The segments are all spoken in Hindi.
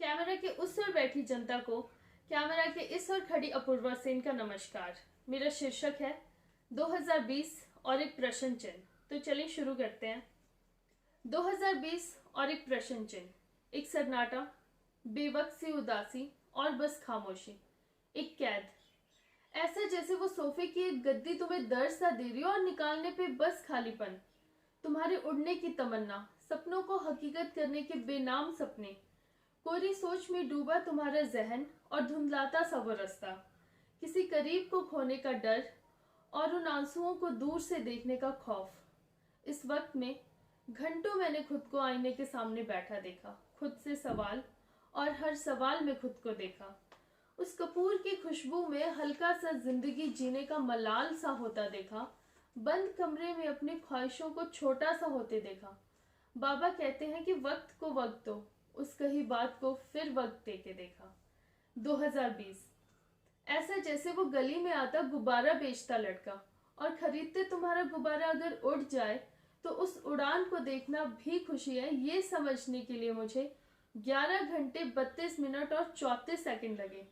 कैमरा के उस ओर बैठी जनता को कैमरा के इस ओर खड़ी अपूर्वा सेन का नमस्कार। मेरा शीर्षक है 2020 और एक प्रश्न चिन्ह। तो चलिए शुरू करते हैं। 2020 और एक प्रश्न चिन्ह, एक सन्नाटा, बेवक्त सी उदासी और बस खामोशी, एक कैद। ऐसा जैसे वो सोफे की एक गद्दी तुम्हें दर्द सा दे रही हो और निकालने पे बस खालीपन। तुम्हारे उड़ने की तमन्ना, सपनों को हकीकत करने के बेनाम सपने। कोरी सोच में डूबा तुम्हारा जहन और धुंधलाता सा वो रास्ता। किसी करीब को खोने का डर और उन आंसुओं को दूर से देखने का खौफ। इस वक्त में घंटों मैंने खुद को आईने के सामने बैठा देखा, खुद से सवाल और हर सवाल में खुद को देखा। उस कपूर की खुशबू में हल्का सा जिंदगी जीने का मलाल सा होता देखा। बंद कमरे में अपनी ख्वाहिशों को छोटा सा होते देखा। बाबा कहते हैं कि वक्त को वक्त दो, उस कही बात को फिर वक्त दे के देखा। 2020 ऐसा जैसे वो गली में आता गुब्बारा बेचता लड़का और खरीदते तुम्हारा गुब्बारा अगर उड़ जाए तो उस उड़ान को देखना भी खुशी है, ये समझने के लिए मुझे 11 घंटे 32 मिनट और 34 सेकंड लगे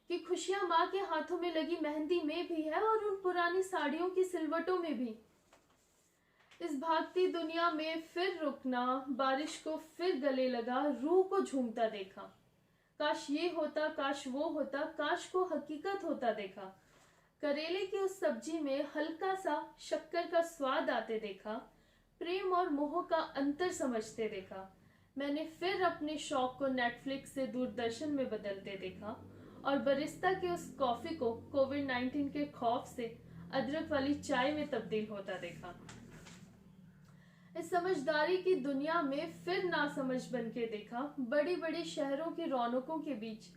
कि खुशियां माँ के हाथों में लगी मेहंदी में भी है और उन पुरानी साड़ियों की सिलवटों में भी। इस भागती दुनिया में फिर रुकना, बारिश को फिर गले लगा, रूह को झूमता देखा। काश ये होता, काश वो होता, काश को हकीकत होता देखा। करेले की उस सब्जी में हल्का सा शक्कर का स्वाद आते देखा। प्रेम और मोह का अंतर समझते देखा। मैंने फिर अपने शौक को नेटफ्लिक्स से दूरदर्शन में बदलते देखा और बरिस्ता के उस कॉफी को कोविड-19 के खौफ से अदरक वाली चाय में तब्दील होता देखा। इस समझदारी की दुनिया में फिर नासमझ बन के देखा। बड़ी बड़ी शहरों की रौनकों के बीच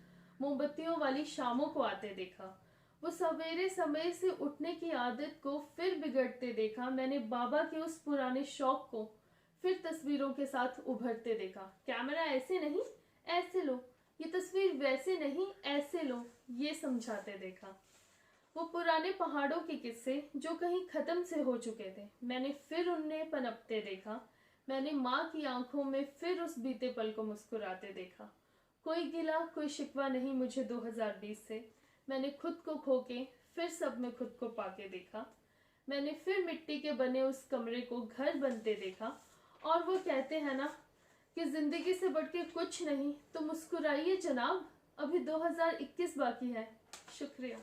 मोमबत्तियों वाली शामों को आते देखा। वो सवेरे समय से उठने की आदत को फिर बिगड़ते देखा। मैंने बाबा के उस पुराने शौक को फिर तस्वीरों के साथ उभरते देखा। कैमरा ऐसे नहीं, ऐसे लो, ये तस्वीर वैसे नहीं, ऐसे लो, ये समझाते देखा। वो पुराने पहाड़ों के किस्से जो कहीं खत्म से हो चुके थे, मैंने फिर उन्हें पनपते देखा। मैंने माँ की आंखों में फिर उस बीते पल को मुस्कुराते देखा। कोई गिला, कोई शिकवा नहीं मुझे 2020 से। मैंने खुद को खो के फिर सब में खुद को पाके देखा। मैंने फिर मिट्टी के बने उस कमरे को घर बनते देखा। और वो कहते हैं ना कि जिंदगी से बढ़ के कुछ नहीं, तो मुस्कुराइए जनाब, अभी 2021 बाकी है। शुक्रिया।